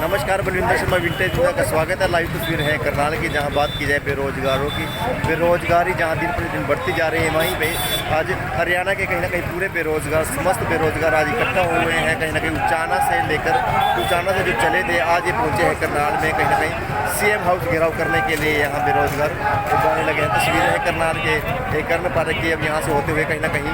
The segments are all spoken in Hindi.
नमस्कार, बलविंदर शर्मा विंटेज मीडिया का स्वागत है। लाइव तस्वीर है करनाल की, जहां बात की जाए बेरोजगारों की। बेरोजगारी जहां दिन प्रतिदिन बढ़ती जा रही है, वहीं पे आज हरियाणा के कहीं ना कहीं पूरे बेरोजगार, समस्त बेरोजगार आज इकट्ठा हुए हैं। कहीं ना कहीं उचाना से जो चले थे, आज ये पहुंचे हैं करनाल में। कहीं ना कहीं सीएम हाउस घेराव करने के लिए यहाँ बेरोजगार जाने लगे हैं। तस्वीरें हैं करनाल के कर्ण पार्क की, अब यहाँ से होते हुए कहीं ना कहीं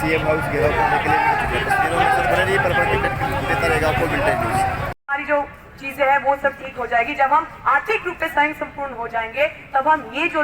सीएम हाउस घेराव करने के लिए तस्वीरों में बने रही। पर देता रहेगा आपको विंटेज न्यूज़। हमारी जो चीजें हैं वो सब ठीक हो जाएगी। जब हम आर्थिक रूप से स्वयं संपूर्ण हो जाएंगे, तब हम ये जो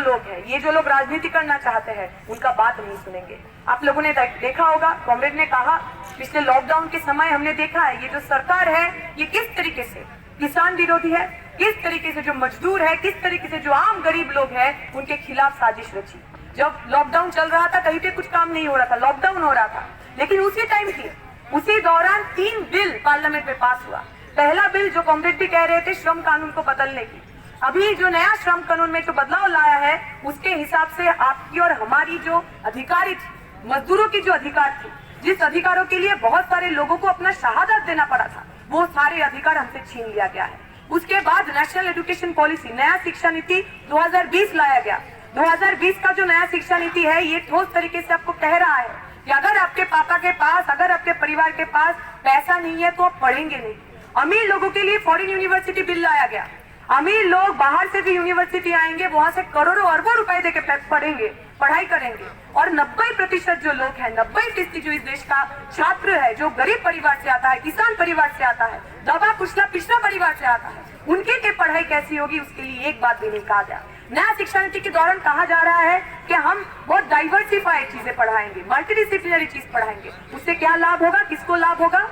लोग राजनीति करना चाहते हैं, उनका बात नहीं सुनेंगे। आप लोगों ने देखा होगा, कॉमरेड ने कहा, पिछले लॉकडाउन के समय हमने देखा है ये जो सरकार है ये किस तरीके से किसान विरोधी है, किस तरीके से जो मजदूर है, किस तरीके से जो आम गरीब लोग हैं उनके खिलाफ साजिश रची। जब लॉकडाउन चल रहा था, कहीं पे कुछ काम नहीं हो रहा था, लॉकडाउन हो रहा था, लेकिन उसी दौरान 3 बिल पार्लियामेंट में पास हुआ। पहला बिल जो कॉमरेड भी कह रहे थे, श्रम कानून को बदलने की। अभी जो नया श्रम कानून में जो बदलाव लाया है, उसके हिसाब से आपकी और हमारी जो अधिकारी थी, मजदूरों की जो अधिकार थी, जिस अधिकारों के लिए बहुत सारे लोगों को अपना शहादत देना पड़ा था, वो सारे अधिकार हमसे छीन लिया गया है। उसके बाद नेशनल एजुकेशन पॉलिसी, नया शिक्षा नीति 2020 लाया गया। 2020 का जो नया शिक्षा नीति है, ये ठोस तरीके से आपको कह रहा है कि अगर आपके पापा के पास, अगर आपके परिवार के पास पैसा नहीं है तो आप पढ़ेंगे नहीं। अमीर लोगों के लिए फॉरेन यूनिवर्सिटी बिल लाया गया। अमीर लोग बाहर से जो यूनिवर्सिटी आएंगे, वहां से करोड़ों अरबों रुपए देके पढ़ेंगे, पढ़ाई करेंगे। और 90% जो लोग हैं, 90% जो इस देश का छात्र है, जो गरीब परिवार से आता है, किसान परिवार से आता है, दबा कुचला पिछड़ा परिवार से आता है, उनके लिए पढ़ाई कैसी होगी, उसके लिए एक बात भी नहीं कहा गया। नया शिक्षा नीति के दौरान कहा जा रहा है कि हम बहुत डाइवर्सिफाइड चीजें पढ़ाएंगे, मल्टीडिसिप्लिनरी चीज पढ़ाएंगे। उससे क्या लाभ होगा, किसको लाभ होगा?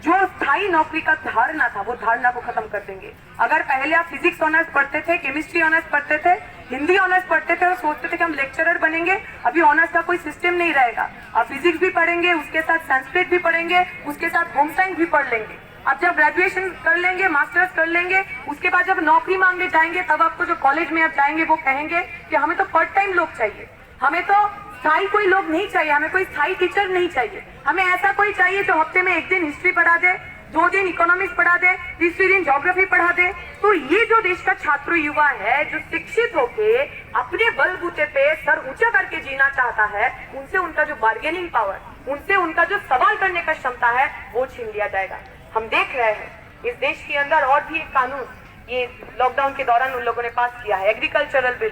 जो स्थायी नौकरी का धारणा था, वो धारणा को खत्म कर देंगे। अगर पहले आप फिजिक्स ऑनर्स पढ़ते थे, केमिस्ट्री ऑनर्स पढ़ते थे, हिंदी ऑनर्स पढ़ते थे और सोचते थे कि हम लेक्चरर बनेंगे, अभी ऑनर्स का कोई सिस्टम नहीं रहेगा। आप फिजिक्स भी पढ़ेंगे, उसके साथ संस्कृत भी पढ़ेंगे, उसके साथ होम साइंस भी पढ़ लेंगे। अब जब ग्रेजुएशन कर लेंगे, मास्टर्स कर लेंगे, उसके बाद जब नौकरी मांगने जाएंगे, तब आपको जो कॉलेज में आप जाएंगे, वो कहेंगे कि हमें तो पार्ट टाइम लोग चाहिए, हमें तो स्थायी कोई लोग नहीं चाहिए, हमें कोई स्थायी टीचर नहीं चाहिए, हमें ऐसा कोई चाहिए जो हफ्ते में 1 दिन हिस्ट्री पढ़ा दे, 2 दिन इकोनॉमिक्स पढ़ा दे, 3 दिन ज्योग्राफी पढ़ा दे। तो ये जो देश का छात्र युवा है, जो शिक्षित होके अपने बलबूते पे सर ऊंचा करके जीना चाहता है, उनसे उनका जो बार्गेनिंग पावर, उनसे उनका जो सवाल करने का क्षमता है, वो छीन लिया जाएगा। हम देख रहे हैं इस देश के अंदर और भी एक कानून ये लॉकडाउन के दौरान उन लोगों ने पास किया है, एग्रीकल्चरल बिल।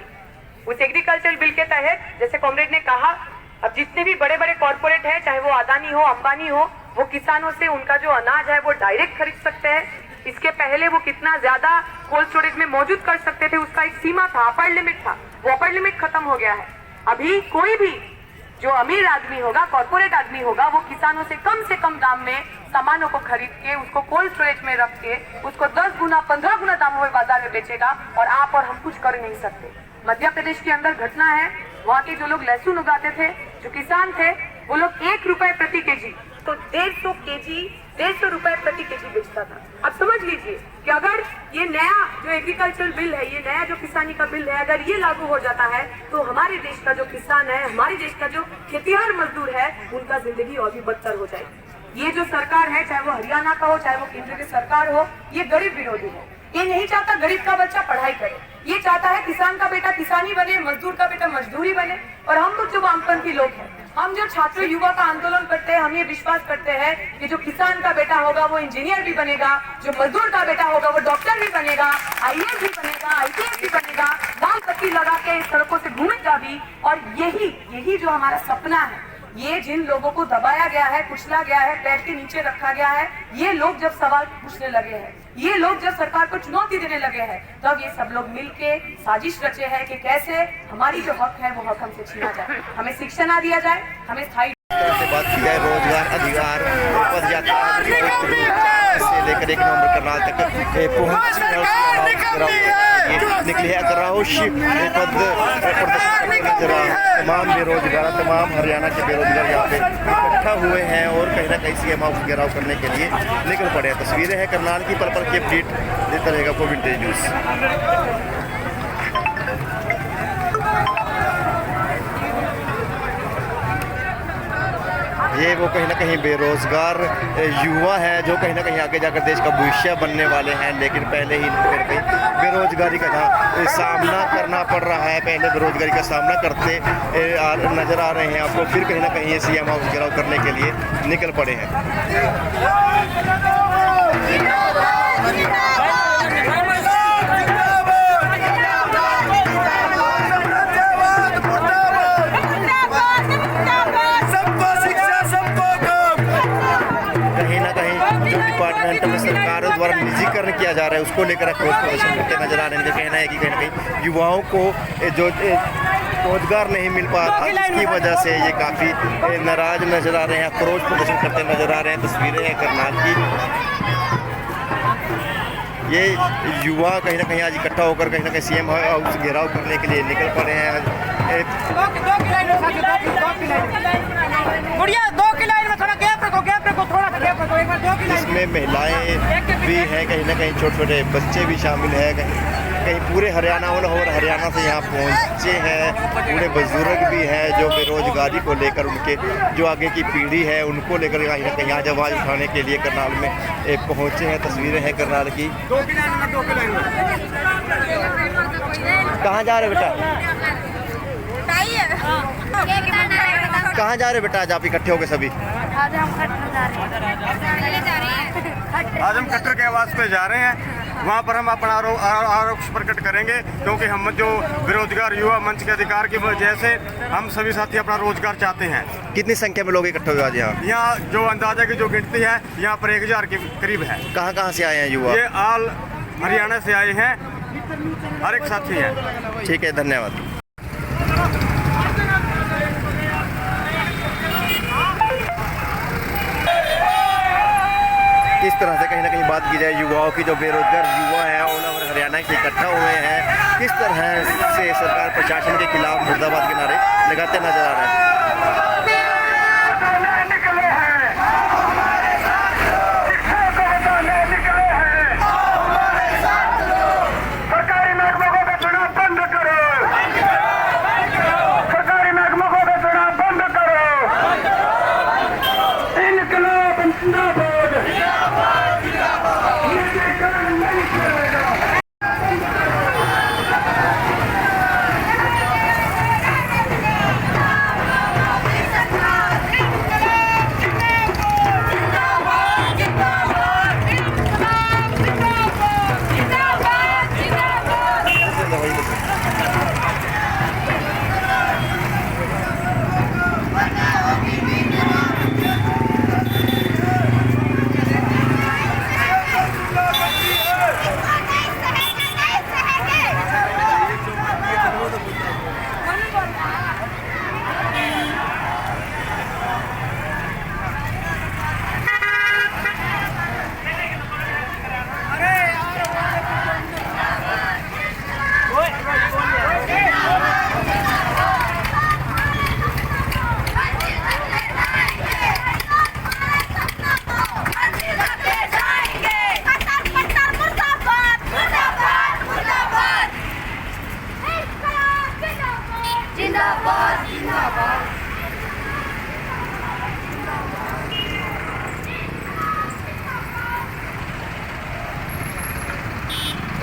उस एग्रीकल्चरल बिल के तहत, जैसे कॉमरेड ने कहा, अब जितने भी बड़े बड़े कॉर्पोरेट हैं, चाहे वो अदानी हो, अंबानी हो, वो किसानों से उनका जो अनाज है वो डायरेक्ट खरीद सकते हैं। इसके पहले वो कितना ज्यादा कोल्ड स्टोरेज में मौजूद कर सकते थे, उसका एक सीमा था, अपर लिमिट था, वो अपर लिमिट खत्म हो गया है। अभी कोई भी जो अमीर आदमी होगा, कॉर्पोरेट आदमी होगा, वो किसानों से कम दाम में सामानों को खरीद के, उसको कोल्ड स्टोरेज में रख के, उसको 10 गुना 15 गुना दामों में बाजार में बेचेगा, और आप और हम कुछ कर नहीं सकते। मध्य प्रदेश के अंदर घटना है, वहाँ के जो लोग लहसुन उगाते थे, जो किसान थे, वो लोग 1 रुपए प्रति केजी, तो 150 रुपए प्रति केजी बेचता था। अब समझ लीजिए कि अगर ये नया जो एग्रीकल्चरल बिल है, ये नया जो किसानी का बिल है, अगर ये लागू हो जाता है, तो हमारे देश का जो किसान है, हमारे देश का जो खेतिहर मजदूर है, उनका जिंदगी और भी बदतर हो जाएगी। ये जो सरकार है, चाहे वो हरियाणा का हो, चाहे वो केंद्र की सरकार हो, ये गरीब विरोधी है। ये नहीं चाहता गरीब का बच्चा पढ़ाई करे, ये चाहता है किसान का बेटा किसानी बने, मजदूर का बेटा मजदूरी बने। और हम लोग जो वामपंथी लोग हैं, हम जो छात्र युवा का आंदोलन करते हैं, हम ये विश्वास करते हैं कि जो किसान का बेटा होगा वो इंजीनियर भी बनेगा, जो मजदूर का बेटा होगा वो डॉक्टर भी बनेगा, IAS भी बनेगा, IPS भी बनेगा, दाम पत्ती लगा के सड़कों से घूमेगा भी। और यही जो हमारा सपना है, ये जिन लोगों को दबाया गया है, कुचला गया है, पैर के नीचे रखा गया है, ये लोग जब सवाल पूछने लगे हैं, ये लोग जब सरकार को चुनौती देने लगे हैं, तब ये सब लोग मिलके साजिश रचे हैं कि कैसे हमारी जो हक है वो हक हमसे छीना जाए, हमें शिक्षा ना दिया जाए, हमें स्थायी से बात की जाए रोजगार, अधिकार, पद यात्रा से लेकर 1 नवंबर करनाल तक पहुंची निकली है। अग्राउश पद तमाम बेरोजगार, तमाम हरियाणा के बेरोजगार यहाँ पे इकट्ठा हुए हैं और कहीं ना कहीं सीएम हाउस घेराव करने के लिए निकल पड़े हैं। तस्वीरें हैं करनाल की, पल पल की अपडेट देता रहेगा आपको विंटेज न्यूज़। ये वो कहीं ना कहीं बेरोज़गार युवा है जो कहीं ना कहीं आगे जाकर देश का भविष्य बनने वाले हैं, लेकिन पहले ही इनको कहीं ना कहीं बेरोज़गारी का सामना करना पड़ रहा है। पहले बेरोज़गारी का सामना करते नज़र आ रहे हैं आपको, फिर कहीं ना कहीं ये सीएम हाउस घेराव करने के लिए निकल पड़े हैं। डिपार्टमेंट में सरकारों द्वारा निजीकरण किया जा रहा है, उसको लेकर रोष प्रदर्शन करते नजर आ रहे हैं। इनका कहना है कि कहीं ना कहीं युवाओं को जो रोजगार नहीं मिल पा रहा, इसकी वजह से ये काफ़ी नाराज नजर आ रहे हैं, आक्रोश प्रदर्शन करते नजर आ रहे हैं। तस्वीरें हैं करनाल की, ये युवा कहीं ना कहीं आज इकट्ठा होकर कहीं ना कहीं सीएम हाउस घेराव करने के लिए निकल पड़े हैं। इसमें महिलाएं भी हैं, कहीं ना कहीं छोटे छोटे बच्चे भी शामिल हैं, कहीं पूरे हरियाणा और हरियाणा से यहाँ पहुँचे हैं। पूरे बुजुर्ग भी हैं जो बेरोजगारी को लेकर, उनके जो आगे की पीढ़ी है उनको लेकर कहीं ना कहीं आज आवाज़ उठाने के लिए करनाल में पहुँचे हैं। तस्वीरें हैं करनाल की। कहाँ जा रहे बेटा? कहाँ जा रहे बेटा आज आप इकट्ठे हो गए सभी? आज हम खट्टर के आवास पे जा रहे हैं। वहाँ पर हम अपना आरोप प्रकट करेंगे, क्योंकि हम जो बेरोजगार युवा मंच के अधिकार की वजह से हम सभी साथी अपना रोजगार चाहते हैं। कितनी संख्या में लोग इकट्ठे हुए आज यहाँ? यहाँ जो अंदाजा की जो गिनती है यहाँ पर 1000 के करीब है। कहाँ कहाँ से आए हैं युवा? ये ऑल हरियाणा से आए हैं, हर एक साथी है। ठीक है, धन्यवाद। इस तरह से कहीं ना कहीं बात की जाए युवाओं की, जो बेरोजगार युवा हैं और हरियाणा के इकट्ठा हुए हैं, किस तरह से सरकार प्रशासन के खिलाफ मुर्दाबाद के नारे लगाते नजर आ रहे हैं।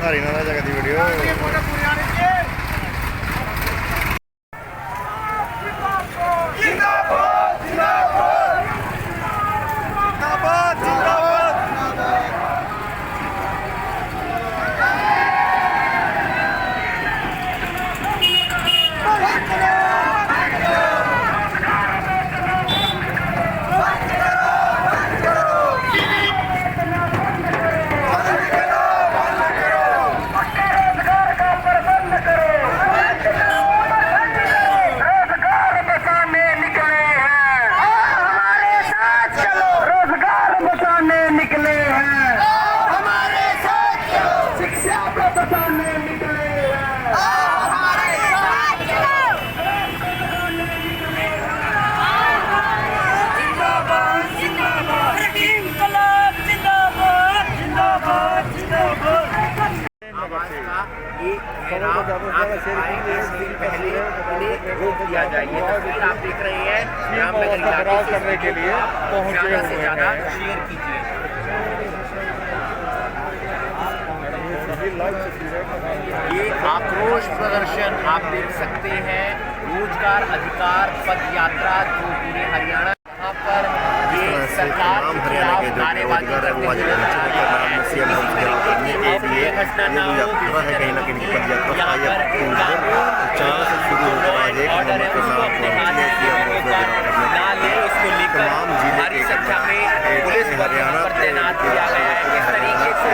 हरियाणा जगह की वीडियो। रोजगार का प्रबंध करो। कि मेहराब ना आए, इसलिए पहले इन्हें रोक दिया जाए। ये तस्वीर आप देख रहे हैं रामनगर इलाके से, करने के लिए पहुंचे ज़्यादा से हुए ज़्यादा हैं। शेयर कीजिए। ये आक्रोश प्रदर्शन आप देख सकते हैं, रोजगार अधिकार पद यात्रा जो पूरे हरियाणा, यहाँ पर ये सरकार के खिलाफ नारेबाजी करते हुए नजर आ रही है। इसी तरीके की ये घटना ना हो, यहाँ पर ऑर्डर है उसको अपने हाथ में ना ले, इसको लेकर भारी संख्या में पुलिस बल यहाँ पर तैनात किया गया है। इस तरीके से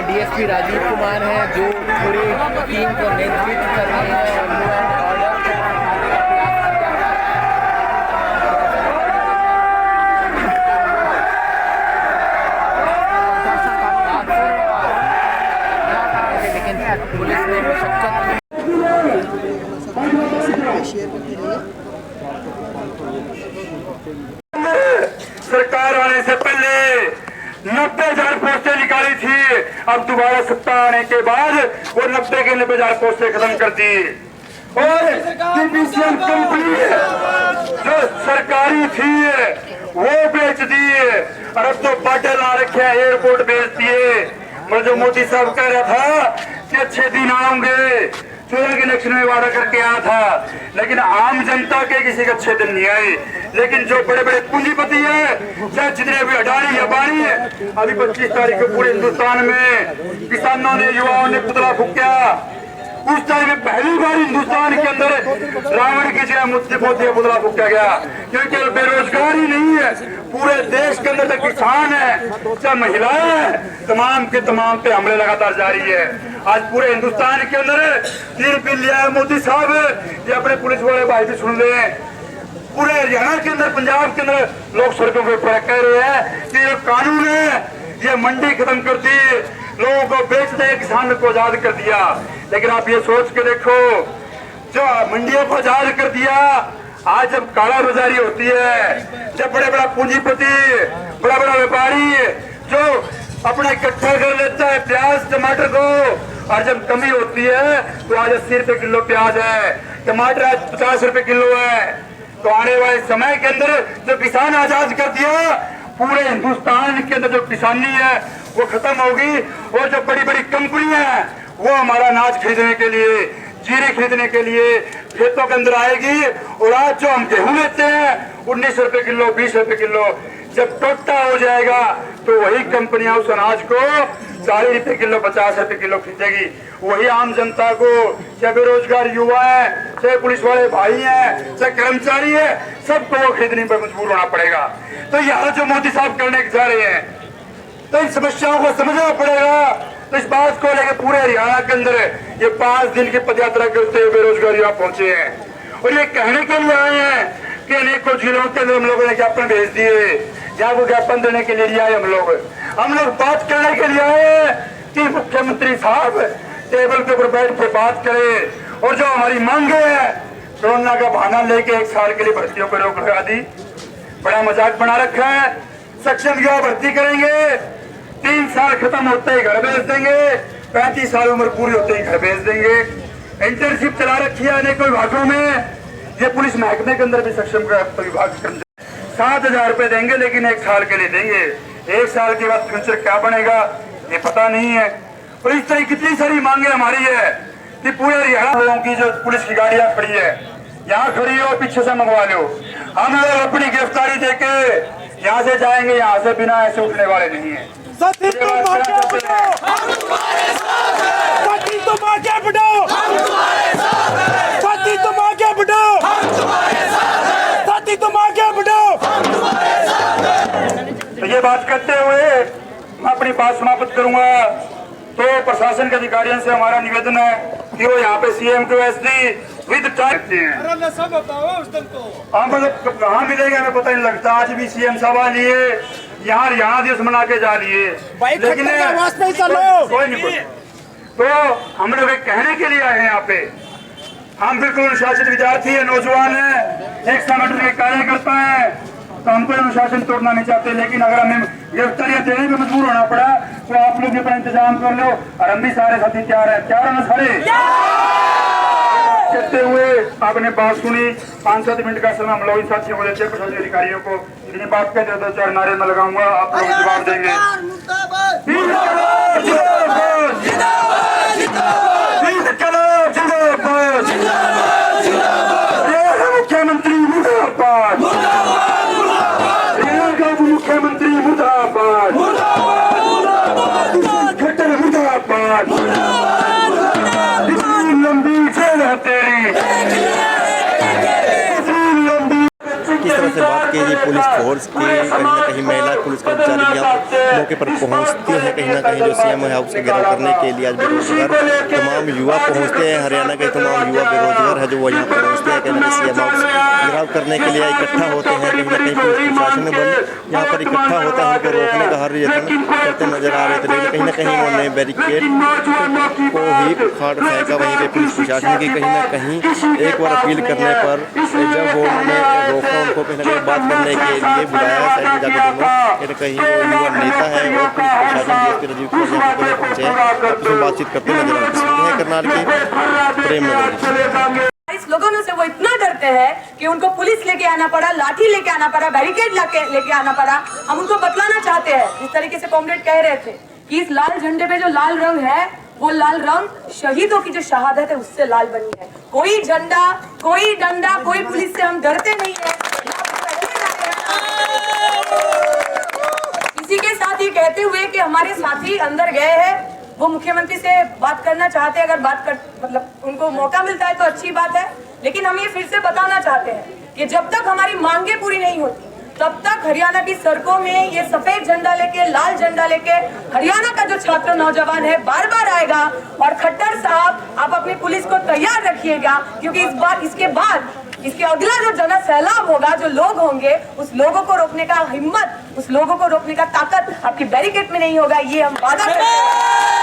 डीएसपी राजीव कुमार हैं जो पूरी टीम को नेतृत्व कर रहे हैं और लॉ एंड ऑर्डर लेकिन पुलिस ने मशक्कत सरकार आने से पहले 90,000 पोस्टें निकाली थी, अब दोबारा सत्ता आने के बाद वो 90 के 90,000 पोस्टें खत्म कर दी। और DPCM कंपनी जो सरकारी थी वो बेच दी और अब तो बाटे ला रखे हैं, एयरपोर्ट बेच दिए। और जो मोदी साहब कह रहा था कि अच्छे अच्छे दिन आएंगे, 14 के इलेक्शन में वादा करके आया था, लेकिन आम जनता के किसी के अच्छे दिन नहीं आए। लेकिन जो बड़े बड़े पूंजीपति है, चाहे जितने भी अडानी अंबानी है, अभी 25 तारीख को पूरे हिंदुस्तान में किसानों ने, युवाओं ने पुतला फूंका। उस टाइम में पहली बार हिंदुस्तान के अंदर रावण की जगह मुझसे पुतला फूंका गया, क्योंकि बेरोजगारी नहीं है, पूरे देश के अंदर किसान है, चाहे महिलाएं हैं, तमाम के तमाम पे हमले लगातार जारी है। आज पूरे हिंदुस्तान के अंदर 3 बिल लिया है मोदी साहब, ये अपने पुलिस वाले भाई भी सुन ले। पूरे हरियाणा के अंदर, पंजाब के अंदर लोग सड़कों पर कह रहे हैं कि ये कानून है, ये मंडी खत्म कर दी, लोगों को बेच दे, किसान को आजाद कर दिया। लेकिन आप ये सोच के देखो, जो मंडियों को आजाद कर दिया, आज जब काला बाजारी होती है, जब बड़े बड़ा पूंजीपति, बड़ा बड़ा व्यापारी जो अपना इकट्ठा कर लेता है प्याज टमाटर को, और जब कमी होती है तो आज 80 रुपए किलो प्याज है, टमाटर आज 50 रुपए किलो है। तो आने वाले समय के अंदर जो किसान आजाद कर दिया, पूरे हिंदुस्तान के अंदर जो किसानी है वो खत्म होगी, और जो बड़ी बड़ी कंपनियां हैं वो हमारा अनाज खरीदने के लिए, जीरे खरीदने के लिए खेतों के अंदर आएगी। और आज जो हम गेहूं लेते हैं 19 रुपए किलो, 20 रुपए किलो, जब टोटा हो जाएगा तो वही कंपनियां उस अनाज को 40 रुपए किलो, 50 रुपए किलो खरीदेगी। वही आम जनता को, चाहे बेरोजगार युवा है, चाहे पुलिस वाले भाई हैं, चाहे कर्मचारी है, सबको वो खरीदने पर मजबूर होना पड़ेगा। तो यहाँ जो मोदी साहब करने जा रहे हैं, तो इन समस्याओं को समझना पड़ेगा। तो इस बात को लेकर पूरे हरियाणा के अंदर ये 5 दिन की पदयात्रा करते हुए बेरोजगार युवा पहुंचे हैं, और ये कहने के लिए आए हैं कि अनेकों जिलों के अंदर हम लोगों ने ज्ञापन भेज दिए, जहाँ को ज्ञापन देने के लिए आए हम लोग बात करने के लिए आए कि मुख्यमंत्री साहब टेबल के ऊपर बैठ के बात करें, और जो हमारी मांग है, कोरोना का बहाना लेके 1 साल के लिए भर्तियों पर रोक लगा दी, बड़ा मजाक बना रखा है। सक्षम युवा भर्ती करेंगे, 3 साल खत्म होते ही घर भेज देंगे, 35 साल उम्र पूरी होते ही घर भेज देंगे। इंटर्नशिप चला रखी है अनेकों विभागों में, ये पुलिस महकमे के अंदर भी सक्षम विभाग 7,000 रुपए देंगे, लेकिन 1 साल के लिए देंगे। 1 साल के बाद फ्यूचर क्या बनेगा ये पता नहीं है। और इस तरह कितनी सारी मांगे हमारी है कि पूरे हरियाणा लोगों की जो पुलिस की गाड़ियां खड़ी है, यहाँ खड़ी हो, पीछे से मंगवा लो। हम लोग अपनी गिरफ्तारी देके यहाँ से जाएंगे, यहाँ से बिना ऐसे उठने वाले नहीं है। तो ये बात करते हुए मैं अपनी बात समाप्त करूंगा। तो प्रशासन के अधिकारियों से हमारा निवेदन है कि वो यहाँ पे सीएम को एसडी विद टाइम कहाँ मिलेगा हमें पता नहीं लगता। आज भी सीएम सभा लिए, यहाँ हरियाणा दिवस मना के जा लिए, लेकिन कोई नहीं। तो हम लोग कहने के लिए आए हैं यहाँ पे, हम बिल्कुल अनुशासित विद्यार्थी है, नौजवान है, एक संगठन के कार्यकर्ता है, तो हमको अनुशासन तोड़ना नहीं चाहते। लेकिन अगर हमें गिरफ्तारियां देने में मजबूर होना पड़ा तो आप लोग अपना इंतजाम कर लो, और हम भी सारे साथी तैयार है सारे। कहते हुए आपने बात सुनी, 5-7 मिनट का समय हम लोग इन साथियों को देते हैं, प्रशासनिक अधिकारियों को इतनी बात कहते हैं, 2-4 नारे में लगाऊंगा, आप लोग जवाब देंगे। मुख्यमंत्री मुर्दाबाद, मुख्यमंत्री मुर्दाबाद, खट्टर मुर्दाबाद, लंबी जेल है तेरी। किस तरह से बात की पुलिस फोर्स की, कहीं ना कहीं महिला पुलिस कर्मचारी मौके पर पहुंचती है, कहीं ना कहीं जो सीएम हाउस को घेराव करने के लिए आज बेरोजगार तमाम युवा पहुंचते हैं। हरियाणा के तमाम युवा बेरोजगार है जो वो यहाँ पहुंचते हैं, कहीं सीएम हाउस घेराव करने के लिए इकट्ठा होते हैं। कहीं ना कहीं पुलिस प्रशासन बल यहाँ पर इकट्ठा होता है, उनको रोकने का हर यत्न करते नजर आ रहे थे, लेकिन कहीं ना कहीं उन्होंने बैरिकेड को ही उखाड़ फेंका। वहीं पर पुलिस प्रशासन की कहीं ना कहीं एक बार अपील करने पर जब वो उन्होंने रोका, उनको कहीं ना कहीं बात करने के लिए बुलाया साइड में जाकर, दोनों कहीं वो युवा नेता है और पुलिस प्रशासन डीएसपी राजीव कुमार पहुंचे हैं, उसमें बातचीत करते नजर आ रहे हैं। करनाल के प्रेम नगर इस लोगों से वो इतना डरते हैं कि उनको पुलिस लेके आना पड़ा, लाठी लेके आना पड़ा, बैरिकेड लेके आना पड़ा। हम उनको बतलाना चाहते हैं, जिस तरीके से कॉमरेड कह रहे थे कि इस लाल झंडे पे जो लाल रंग है वो लाल रंग शहीदों की जो शहादत है उससे लाल बनी है। कोई झंडा, कोई डंडा, कोई पुलिस से हम डरते नहीं है। इसी के साथ ये कहते हुए कि हमारे साथी अंदर गए हैं, वो मुख्यमंत्री से बात करना चाहते हैं, अगर बात कर मतलब उनको मौका मिलता है तो अच्छी बात है, लेकिन हम ये फिर से बताना चाहते हैं कि जब तक हमारी मांगे पूरी नहीं होती तब तक हरियाणा की सड़कों में ये सफेद झंडा लेके, लाल झंडा लेके हरियाणा का जो छात्र नौजवान है बार बार आएगा। और खट्टर साहब, आप अपनी पुलिस को तैयार रखिएगा, क्योंकि इस बार इसके बाद इसके अगला जो जन सैलाब होगा, जो लोग होंगे, उस लोगों को रोकने का हिम्मत, उस लोगों को रोकने का ताकत आपकी बैरिकेड में नहीं होगा, ये हम वादा करते हैं।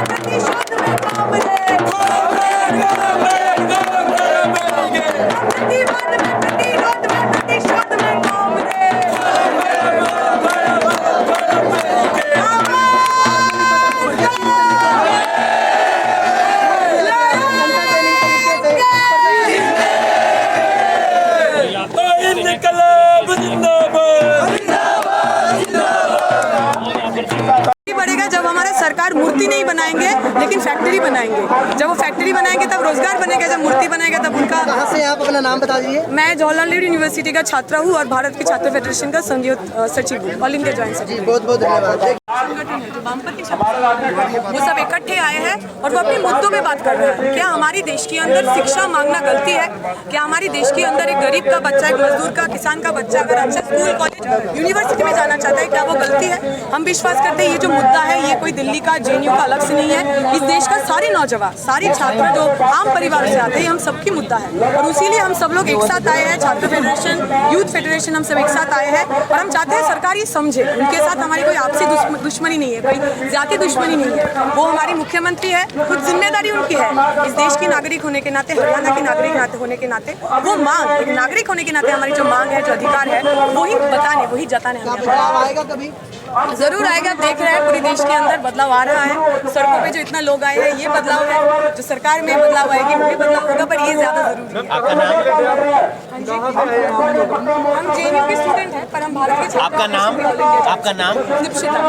प्रतिशोध में काबले सरकार मूर्ति नहीं बनाएंगे लेकिन फैक्ट्री बनाएंगे। जब वो फैक्ट्री बनाएंगे तब रोजगार बनेगा, जब मूर्ति बनाएगा तब उनका। कहाँ से आप अपना नाम बता दीजिए। मैं जवाहरलाल नेहरू यूनिवर्सिटी का छात्रा हूँ और भारत के छात्र फेडरेशन का संयुक्त सचिव हूँ, ऑल इंडिया ज्वाइंट सचिव। बहुत बहुत धन्यवाद। संगठन है जो वामपंथी शक्ति, वो सब इकट्ठे आए हैं और वो अपने मुद्दों पे बात कर रहे हैं। क्या हमारी देश के अंदर शिक्षा मांगना गलती है? क्या हमारी देश के अंदर एक गरीब का बच्चा, एक मजदूर का, किसान का बच्चा अगर अच्छा स्कूल, कॉलेज, यूनिवर्सिटी में जाना चाहता है, क्या वो गलती है? हम विश्वास करते हैं ये जो मुद्दा है ये कोई दिल्ली का, जेएनयू का अलग से नहीं है। इस देश का सारे नौजवान, सारे छात्र जो आम परिवार से आते हैं, हम सबकी मुद्दा है और इसीलिए हम सब लोग एक साथ आए हैं। छात्र फेडरेशन, यूथ फेडरेशन, हम सब एक साथ आए हैं और हम चाहते हैं सरकार ये समझे। उनके साथ हमारी कोई आपसी दुश्मनी नहीं है, कोई जाति दुश्मनी नहीं है। वो हमारी मुख्यमंत्री है, कुछ जिम्मेदारी उनकी है इस देश की नागरिक होने के नाते, हरियाणा की नागरिक होने के नाते। वो मांग, एक नागरिक होने के नाते हमारी जो मांग है, जो अधिकार है, वही बताने, वही जताने हमें बदलाव आएगा कभी? जरूर आएगा। देख रहे हैं पूरे देश के अंदर बदलाव आ रहा है। सड़कों पे जो इतना लोग आए हैं ये बदलाव है, जो सरकार में बदलाव आएगी वो भी बदलाव होगा, पर ये ज्यादा जरूरी है। हम जेएनयू के स्टूडेंट हैं पर हम भारत के छात्र। आपका नाम? दीक्षिता।